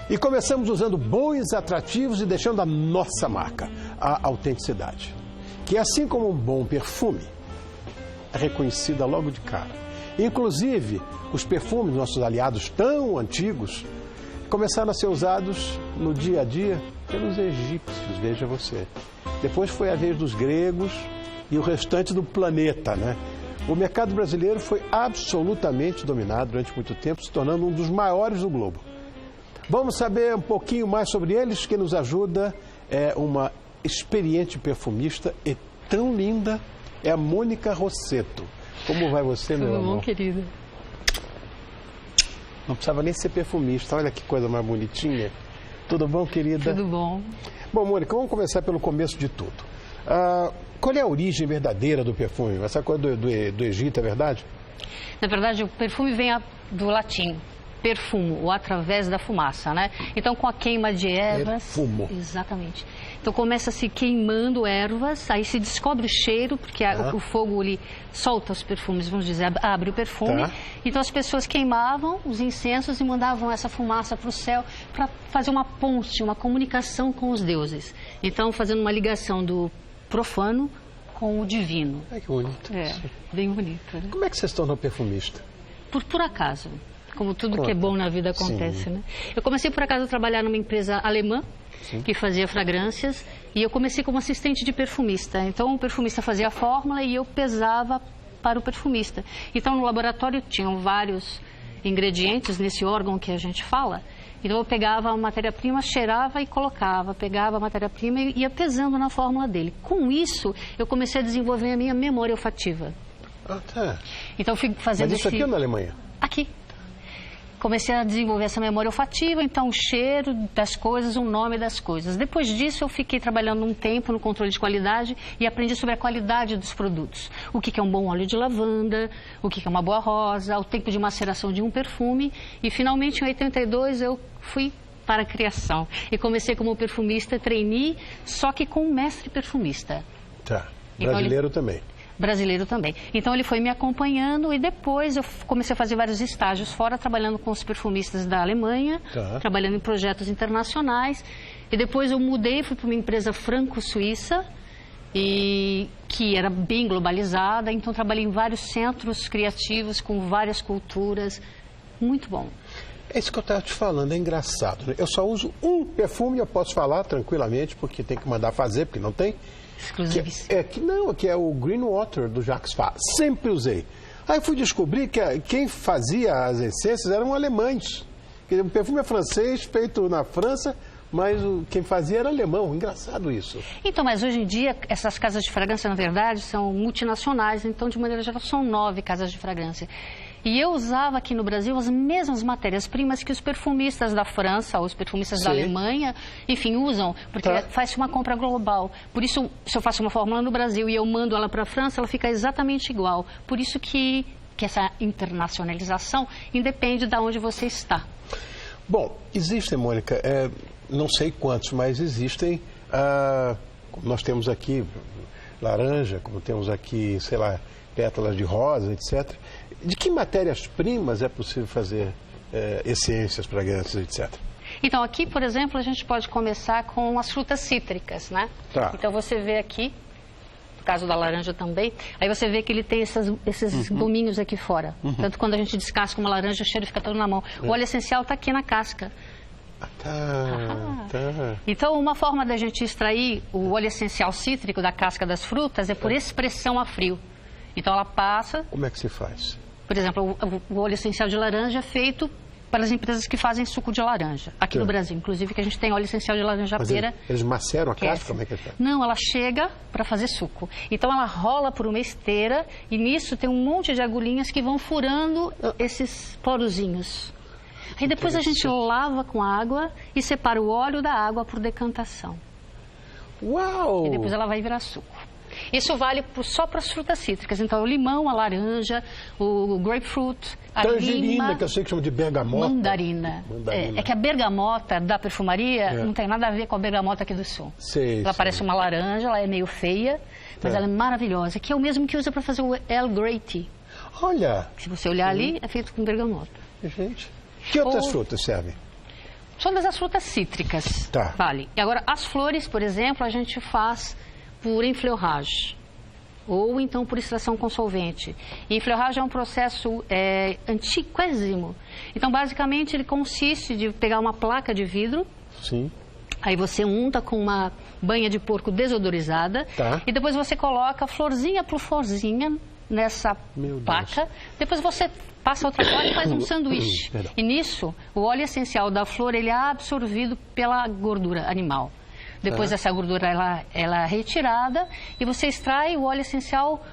E começamos usando bons atrativos e deixando a nossa marca, a autenticidade. Que assim como um bom perfume, é reconhecida logo de cara. Inclusive, os perfumes, nossos aliados tão antigos, começaram a ser usados no dia a dia pelos egípcios, veja você. Depois foi a vez dos gregos e o restante do planeta, né? O mercado brasileiro foi absolutamente dominado durante muito tempo, se tornando um dos maiores do globo. Vamos saber um pouquinho mais sobre eles, que nos ajuda uma experiente perfumista e tão linda, é a Mônica Rossetto. Como vai você, meu amor? Tudo bom, querida? Não precisava nem ser perfumista, olha que coisa mais bonitinha. Tudo bom, querida? Tudo bom. Bom, Mônica, vamos começar pelo começo de tudo. Qual é a origem verdadeira do perfume? Essa coisa do Egito, é verdade? Na verdade, o perfume vem do latim, perfumo, ou através da fumaça, né? Então, com a queima de ervas... Perfumo. Exatamente. Então, começa se queimando ervas, aí se descobre o cheiro, porque o fogo ele solta os perfumes, vamos dizer, abre o perfume. Tá. Então, as pessoas queimavam os incensos e mandavam essa fumaça para o céu para fazer uma ponte, uma comunicação com os deuses. Então, fazendo uma ligação do profano com o divino. Ai, que bonito. É, bem bonito, né? Como é que você se tornou perfumista? Por acaso. Como tudo que é bom na vida acontece, Sim. né? Eu comecei por acaso a trabalhar numa empresa alemã, Sim. que fazia fragrâncias, e eu comecei como assistente de perfumista. Então, o perfumista fazia a fórmula e eu pesava para o perfumista. Então, no laboratório tinham vários ingredientes nesse órgão que a gente fala. Então, eu pegava a matéria-prima, cheirava e colocava. Pegava a matéria-prima e ia pesando na fórmula dele. Com isso, eu comecei a desenvolver a minha memória olfativa. Ah, tá. Então, eu fui fazendo Mas isso aqui ou na Alemanha? Aqui. Comecei a desenvolver essa memória olfativa, então o cheiro das coisas, o nome das coisas. Depois disso, eu fiquei trabalhando um tempo no controle de qualidade e aprendi sobre a qualidade dos produtos. O que é um bom óleo de lavanda, o que é uma boa rosa, o tempo de maceração de um perfume. E, finalmente, em 82, eu fui para a criação. E comecei como perfumista, trainee, só que com um mestre perfumista. Tá. Então, Brasileiro também. Brasileiro também. Então, ele foi me acompanhando e depois eu comecei a fazer vários estágios fora, trabalhando com os perfumistas da Alemanha, trabalhando em projetos internacionais. E depois eu mudei, fui para uma empresa franco-suíça, que era bem globalizada. Então, trabalhei em vários centros criativos, com várias culturas. Muito bom. É isso que eu estava te falando, é engraçado, né? Eu só uso um perfume, eu posso falar tranquilamente, porque tem que mandar fazer, porque não tem. Exclusivíssimo. Que é o Green Water do Jacques Fath. Sempre usei. Aí fui descobrir que quem fazia as essências eram alemães. Quer dizer, o perfume é francês, feito na França, mas quem fazia era alemão. Engraçado isso. Então, mas hoje em dia, essas casas de fragrância, na verdade, são multinacionais. Então, de maneira geral, são 9 casas de fragrância. E eu usava aqui no Brasil as mesmas matérias-primas que os perfumistas da França, ou os perfumistas da Alemanha, enfim, usam, porque faz-se uma compra global. Por isso, se eu faço uma fórmula no Brasil e eu mando ela para a França, ela fica exatamente igual. Por isso que essa internacionalização independe de onde você está. Bom, existem, Mônica, não sei quantos, mas existem, como nós temos aqui laranja, como temos aqui, sei lá, pétalas de rosa, etc. De que matérias-primas é possível fazer essências, fragrâncias, etc.? Então, aqui, por exemplo, a gente pode começar com as frutas cítricas, né? Tá. Então, você vê aqui, no caso da laranja também, aí você vê que ele tem esses gominhos aqui fora. Tanto quando a gente descasca uma laranja, o cheiro fica todo na mão. O óleo essencial está aqui na casca. Tá. Então, uma forma da gente extrair o óleo essencial cítrico da casca das frutas é por expressão a frio. Então, ela passa... Como é que se faz? Por exemplo, o óleo essencial de laranja é feito para as empresas que fazem suco de laranja. Aqui no Brasil, inclusive, que a gente tem óleo essencial de laranja-pera. Eles maceram a casca? Como é que é? Não, ela chega para fazer suco. Então, ela rola por uma esteira e nisso tem um monte de agulhinhas que vão furando esses porozinhos. Aí depois a gente lava com água e separa o óleo da água por decantação. Uau! E depois ela vai virar suco. Isso vale só para as frutas cítricas. Então, o limão, a laranja, o grapefruit, a tangerina, que eu sei que chama de bergamota. Mandarina. É que a bergamota da perfumaria não tem nada a ver com a bergamota aqui do sul. Ela parece uma laranja, ela é meio feia, mas ela é maravilhosa. Que é o mesmo que usa para fazer o Earl Grey Tea. Olha! Se você olhar ali, é feito com bergamota. Gente, que outras frutas servem? Todas as frutas cítricas, Tá. vale. E agora, as flores, por exemplo, a gente faz por enfleurage, ou então por extração com solvente. E enfleurage é um processo antiquésimo. Então, basicamente, ele consiste de pegar uma placa de vidro, Sim. aí você unta com uma banha de porco desodorizada, Tá. e depois você coloca florzinha por florzinha nessa Meu Deus. placa. Depois você passa outra placa e faz um sanduíche. Perdão. E nisso, o óleo essencial da flor ele é absorvido pela gordura animal. Depois Tá. essa gordura ela é retirada e você extrai o óleo essencial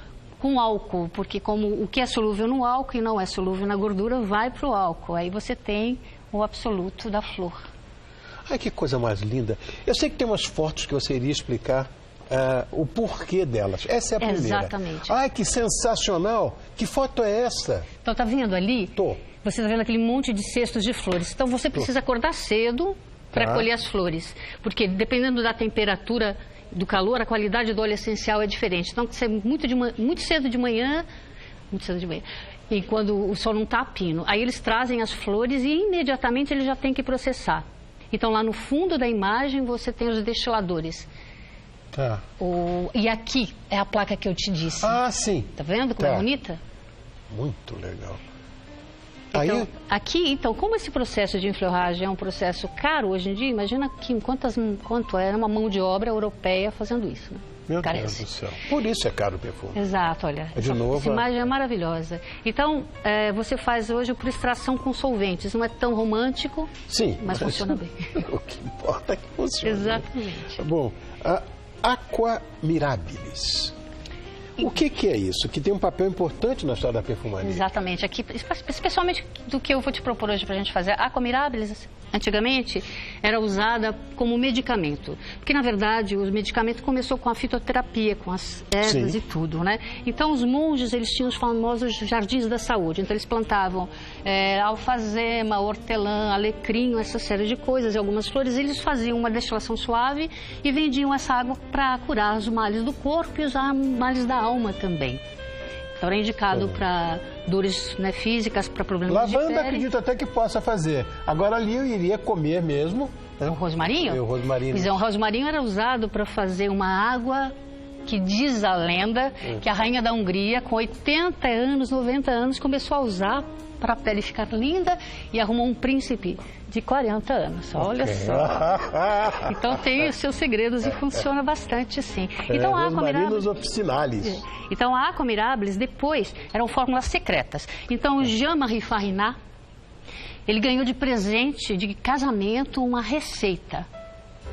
com álcool, porque como o que é solúvel no álcool e não é solúvel na gordura vai para o álcool. Aí você tem o absoluto da flor. Ai, que coisa mais linda. Eu sei que tem umas fotos que você iria explicar o porquê delas. Essa é a primeira. Exatamente. Ai, que sensacional. Que foto é essa? Então, tá vendo ali? Tô. Você está vendo aquele monte de cestos de flores. Então, você precisa acordar cedo para Tá. colher as flores. Porque, dependendo da temperatura, do calor, a qualidade do óleo essencial é diferente. Então, tem que ser muito cedo de manhã, e quando o sol não está a pino. Aí, eles trazem as flores e, imediatamente, eles já têm que processar. Então, lá no fundo da imagem, você tem os destiladores. Tá. E aqui é a placa que eu te disse. Ah, sim. Tá vendo como Tá. é bonita? Muito legal. Então, Aí, aqui, como esse processo de enfleurage é um processo caro hoje em dia, imagina quanto é uma mão de obra europeia fazendo isso, né? meu Carece. Deus do céu. Por isso é caro o perfume. Exato, olha. De novo, Essa imagem é maravilhosa. Então, você faz hoje por extração com solventes. Não é tão romântico, Sim. mas funciona bem. O que importa é que funcione. Exatamente. Bom, a Aqua Mirabilis. O que é isso? Que tem um papel importante na história da perfumaria. Exatamente. Aqui, especialmente do que eu vou te propor hoje para a gente fazer. A Aqua Mirabilis, antigamente, era usada como medicamento. Porque, na verdade, os medicamentos começou com a fitoterapia, com as ervas Sim. e tudo, né? Então, os monges, eles tinham os famosos jardins da saúde. Então, eles plantavam alfazema, hortelã, alecrim, essa série de coisas e algumas flores. Eles faziam uma destilação suave e vendiam essa água para curar os males do corpo e os males da alma também. Então, era indicado para dores, né, físicas, para problemas de Lavanda pele. acredito até que possa fazer. Agora ali eu iria comer mesmo. Né? O rosmarinho? O rosmarinho. Pois é, o rosmarinho era usado para fazer uma água que diz a lenda que a rainha da Hungria, com 80 anos, 90 anos, começou a usar para a pele ficar linda e arrumou um príncipe de 40 anos. Olha só. Então tem os seus segredos e funciona bastante assim. Então a Aqua Mirabilis... Rosmarinus officinalis. Então a Aqua Mirabilis depois eram fórmulas secretas. Então o Jean-Marie Farinat, ele ganhou de presente de casamento uma receita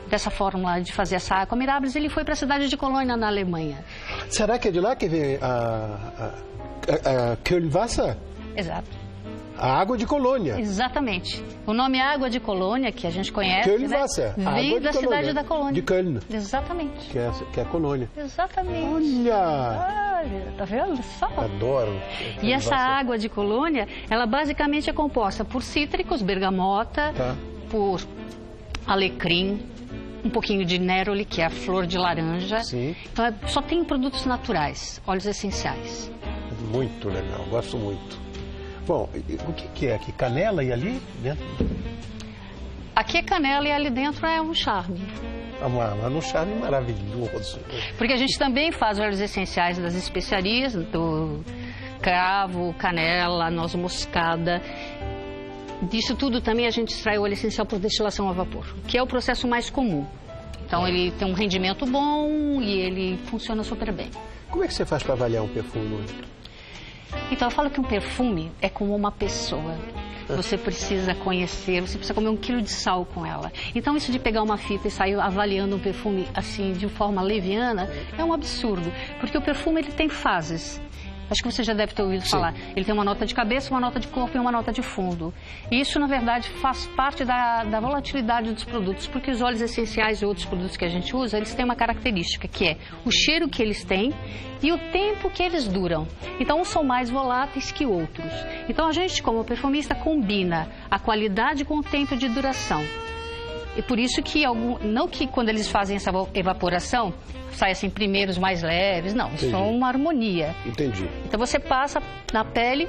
dessa fórmula de fazer essa Aqua Mirabilis. Ele foi para a cidade de Colônia, na Alemanha. Será que é de lá que vem a Kölnwasser? Exato. A água de Colônia. Exatamente. O nome Água de Colônia, que a gente conhece, Kölnwasser. né? Água Veio de da Colônia. cidade da Colônia. De Köln, Exatamente. que é a Colônia. Exatamente. Olha! Olha, tá vendo só? Adoro. E essa Kölnwasser. água de Colônia, ela basicamente é composta por cítricos, bergamota, Tá. por alecrim, um pouquinho de néroli, que é a flor de laranja. Sim. Então, só tem produtos naturais, óleos essenciais. Muito legal, gosto muito. Bom, o que é aqui? Canela e ali dentro? Aqui é canela e ali dentro é um charme. Um charme maravilhoso. Porque a gente também faz óleos essenciais das especiarias, do cravo, canela, noz moscada. Disso tudo também a gente extrai o óleo essencial por destilação a vapor, que é o processo mais comum. Então ele tem um rendimento bom e ele funciona super bem. Como é que você faz para avaliar um perfume? Então eu falo que um perfume é como uma pessoa. Você precisa conhecer, você precisa comer 1 quilo de sal com ela. Então isso de pegar uma fita e sair avaliando um perfume assim de forma leviana é um absurdo, porque o perfume ele tem fases. Acho que você já deve ter ouvido falar. Ele tem uma nota de cabeça, uma nota de corpo e uma nota de fundo. E isso, na verdade, faz parte da volatilidade dos produtos, porque os óleos essenciais e outros produtos que a gente usa, eles têm uma característica, que é o cheiro que eles têm e o tempo que eles duram. Então, uns são mais voláteis que outros. Então, a gente, como perfumista, combina a qualidade com o tempo de duração. E por isso que, não que quando eles fazem essa evaporação, sai assim primeiros mais leves, não, isso é uma harmonia. Entendi. Então você passa na pele,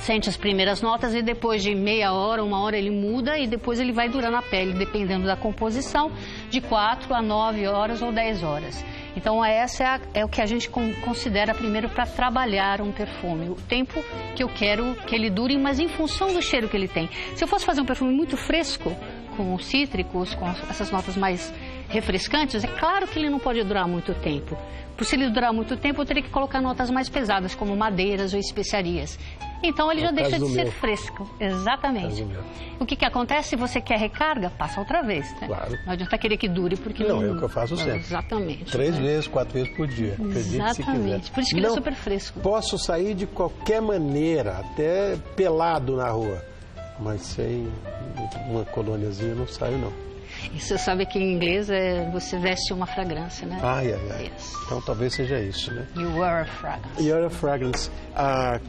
sente as primeiras notas e depois de meia hora, 1 hora, ele muda e depois ele vai durar na pele, dependendo da composição, de 4 a 9 horas ou 10 horas. Então, essa é o que a gente considera primeiro para trabalhar um perfume. O tempo que eu quero que ele dure, mas em função do cheiro que ele tem. Se eu fosse fazer um perfume muito fresco, com cítricos, com essas notas mais refrescantes, é claro que ele não pode durar muito tempo. Por se ele durar muito tempo, eu teria que colocar notas mais pesadas, como madeiras ou especiarias. Então, ele já deixa de ser fresco. Exatamente. O que acontece? Se você quer recarga, passa outra vez. Né? Claro. Não adianta querer que dure, porque não... é o que eu faço sempre. Exatamente. 3 vezes, 4 vezes por dia. Exatamente. Por isso que ele é super fresco. Posso sair de qualquer maneira, até pelado na rua. Mas sem uma colôniazinha não saio, não. E você sabe que em inglês você veste uma fragrância, né? Ai. Yes. Então talvez seja isso, né? You are a fragrance. You are a fragrance.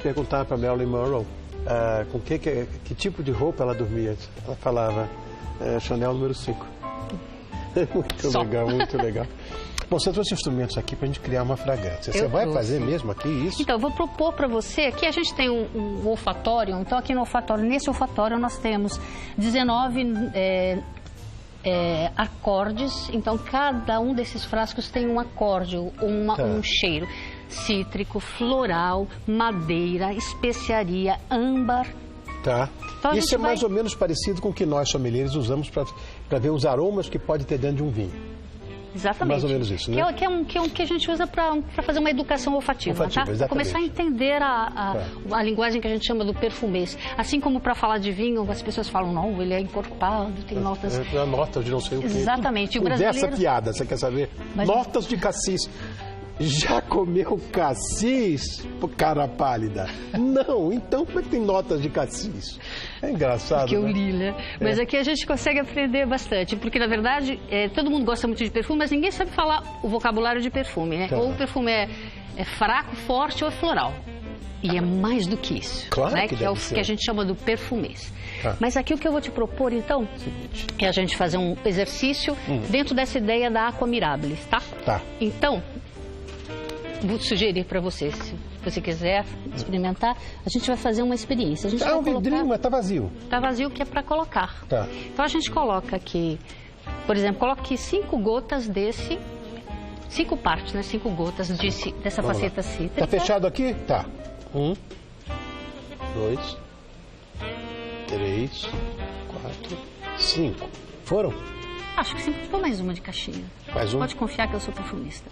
Perguntar para Marilyn Monroe com que tipo de roupa ela dormia. Ela falava Chanel número 5. Muito legal, muito legal. Bom, você trouxe instrumentos aqui para a gente criar uma fragrância. Você vai fazer mesmo aqui isso? Então, eu vou propor para você, aqui a gente tem um olfatório, então aqui no olfatório, nesse olfatório nós temos 19 acordes, então cada um desses frascos tem um acorde, um cheiro. Cítrico, floral, madeira, especiaria, âmbar. Tá. Então, isso é mais ou menos parecido com o que nós, sommeliers, usamos para ver os aromas que pode ter dentro de um vinho. Exatamente. Mais ou menos isso, né? Que a gente usa para fazer uma educação olfativa, tá? Para começar a entender a linguagem que a gente chama do perfumês. Assim como para falar de vinho, as pessoas falam, não, ele é encorpado, tem notas... Notas de não sei o quê. Exatamente. O brasileiro... Dessa piada, você quer saber? Notas de cassis. Já comeu cassis, cara pálida? Não, então como é que tem notas de cassis? É engraçado, que eu li, né? Mas aqui a gente consegue aprender bastante, porque na verdade todo mundo gosta muito de perfume, mas ninguém sabe falar o vocabulário de perfume, né? Tá. Ou o perfume é fraco, forte ou é floral. E é mais do que isso, claro, né? Que é o que a gente chama do perfumês. Mas aqui o que eu vou te propor, então, é a gente fazer um exercício dentro dessa ideia da Aqua Mirabilis, tá? Tá. Então, vou sugerir para você, se você quiser experimentar, a gente vai fazer uma experiência. A gente vai um vidrinho, mas tá vazio. Tá vazio, que é para colocar. Tá. Então a gente coloca aqui, por exemplo, coloque 5 gotas desse, 5 partes, né? 5 gotas dessa faceta cítrica. Tá fechado aqui? Tá. 1, 2, 3, 4, 5. Foram? Acho que sempre foi mais uma de caixinha. Mais uma? Pode confiar que eu sou perfumista.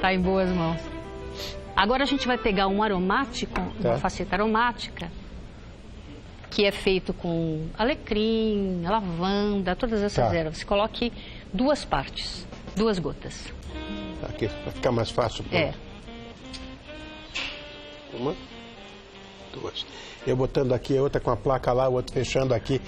Tá em boas mãos. Agora a gente vai pegar um aromático, uma faceta aromática, que é feito com alecrim, lavanda, todas essas ervas. Coloque 2 partes, 2 gotas. Aqui, vai ficar mais fácil. 1, 2. Eu botando aqui, a outra com a placa lá, o outro fechando aqui.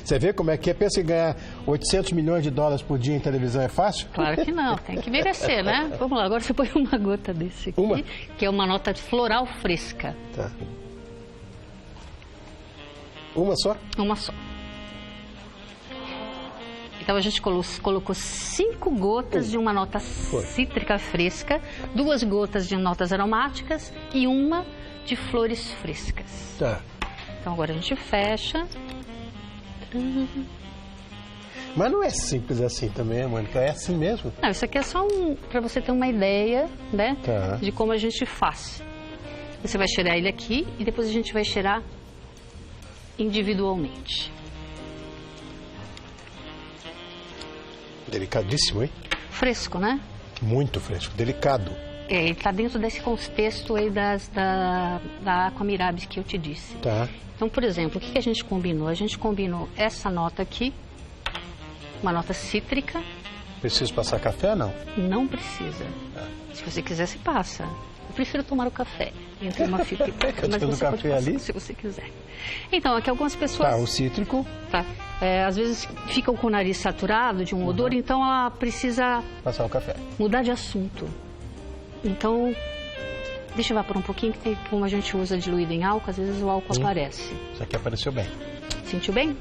Você vê como é que é? Pensa em ganhar 800 milhões de dólares por dia em televisão, é fácil? Claro que não, tem que merecer, né? Vamos lá, agora você põe uma gota desse aqui, que é uma nota floral fresca. Tá. Uma só? Uma só. Então a gente colocou 5 gotas de uma nota cítrica fresca, 2 gotas de notas aromáticas e uma de flores frescas. Tá. Então agora a gente fecha. Mas não é simples assim também, Mônica, é assim mesmo? Não, isso aqui é só para você ter uma ideia, né, tá, de como a gente faz. Você vai cheirar ele aqui e depois a gente vai cheirar individualmente. Delicadíssimo, hein? Fresco, né? Muito fresco, delicado. Ele está dentro desse contexto aí da Aqua Mirabilis que eu te disse. Tá. Então, por exemplo, o que a gente combinou? A gente combinou essa nota aqui, uma nota cítrica. Preciso passar café ou não? Não precisa. Se você quiser, você passa. Eu prefiro tomar o café entre uma fita e outra, mas você pode passar ali? Se você quiser. Então, aqui algumas pessoas... Tá, o cítrico. Tá. Às vezes ficam com o nariz saturado de um odor, então ela precisa... Passar o café. Mudar de assunto. Então, deixa eu evaporar um pouquinho, que tem, como a gente usa diluído em álcool, às vezes o álcool aparece. Isso aqui apareceu bem. Sentiu bem?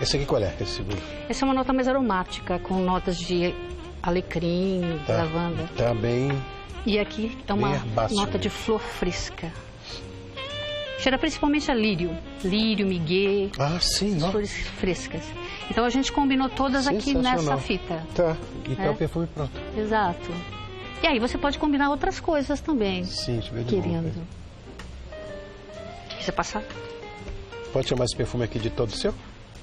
Esse aqui qual é? Esse segundo? Essa é uma nota mais aromática, com notas de alecrim, lavanda. Tá bem... E aqui é uma nota de flor fresca. Cheira principalmente a lírio, miguê, sim, ó. flores frescas. Então a gente combinou todas aqui nessa fita. Tá, e tá o perfume pronto. Exato. E aí você pode combinar outras coisas também. Sim, deixa eu ver de novo. Querendo. Quiser passar? Pode chamar esse perfume aqui de todo seu?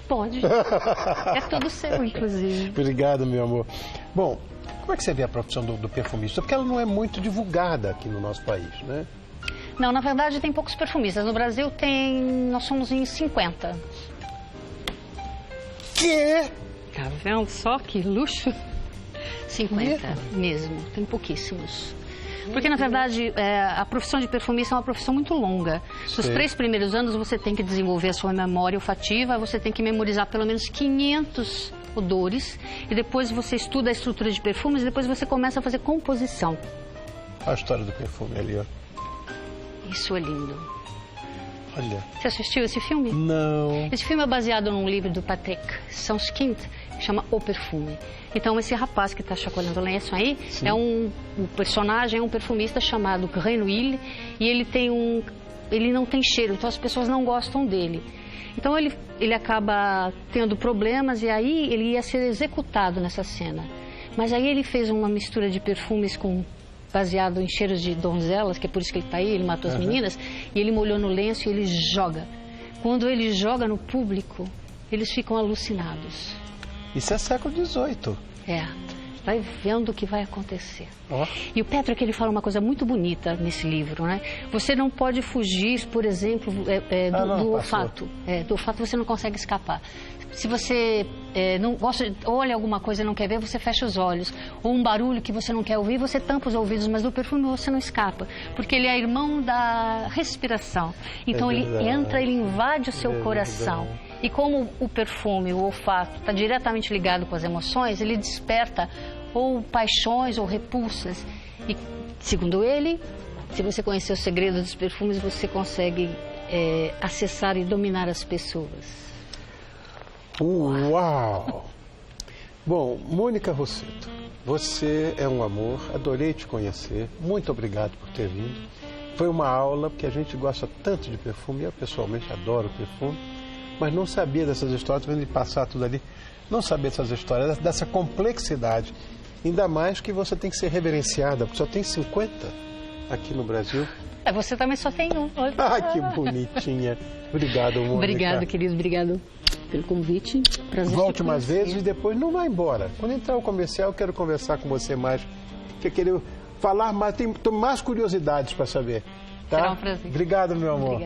Pode. É todo seu, inclusive. Obrigado, meu amor. Bom, como é que você vê a profissão do perfumista? Porque ela não é muito divulgada aqui no nosso país, né? Não, na verdade tem poucos perfumistas. No Brasil nós somos em 50. Quê? Tá vendo só que luxo? 50 mesmo, tem pouquíssimos. Porque, na verdade, a profissão de perfumista é uma profissão muito longa. Nos 3 primeiros anos, você tem que desenvolver a sua memória olfativa, você tem que memorizar pelo menos 500 odores, e depois você estuda a estrutura de perfumes, e depois você começa a fazer composição. Olha a história do perfume ali, ó. Isso é lindo. Olha. Você assistiu esse filme? Não. Esse filme é baseado num livro do Patrick Suskind, que chama O Perfume. Então, esse rapaz que está chacoalhando o lenço aí, o personagem é um perfumista chamado Grenouille, e ele não tem cheiro, então as pessoas não gostam dele. Então, ele acaba tendo problemas, e aí ele ia ser executado nessa cena. Mas aí ele fez uma mistura de perfumes baseado em cheiros de donzelas, que é por isso que ele está aí, ele matou as meninas, e ele molhou no lenço e ele joga. Quando ele joga no público, eles ficam alucinados. Isso é século XVIII. Vai vendo o que vai acontecer. Oh. E o Patrick, ele fala uma coisa muito bonita nesse livro, né? Você não pode fugir, por exemplo, do olfato. Do olfato você não consegue escapar. Se você não gosta, olha alguma coisa e não quer ver, você fecha os olhos. Ou um barulho que você não quer ouvir, você tampa os ouvidos, mas do perfume você não escapa. Porque ele é irmão da respiração. Então ele entra, ele invade o seu coração. E como o perfume, o olfato, está diretamente ligado com as emoções, ele desperta ou paixões ou repulsas. E, segundo ele, se você conhecer o segredo dos perfumes, você consegue acessar e dominar as pessoas. Uau! Bom, Mônica Rossetto, você é um amor, adorei te conhecer, muito obrigado por ter vindo. Foi uma aula, porque a gente gosta tanto de perfume, eu pessoalmente adoro perfume, mas não sabia dessas histórias, vendo ele passar tudo ali, não sabia dessas histórias, dessa complexidade. Ainda mais que você tem que ser reverenciada, porque só tem 50 aqui no Brasil. Você também só tem um. Ai, que bonitinha. Obrigado, Mônica. Obrigado, querido, obrigado pelo convite. Prazer. Volte mais vezes e depois não vai embora. Quando entrar o comercial, eu quero conversar com você mais, porque eu quero falar mais, tenho mais curiosidades para saber. Tá? Será um prazer. Obrigado, meu amor. Obrigada.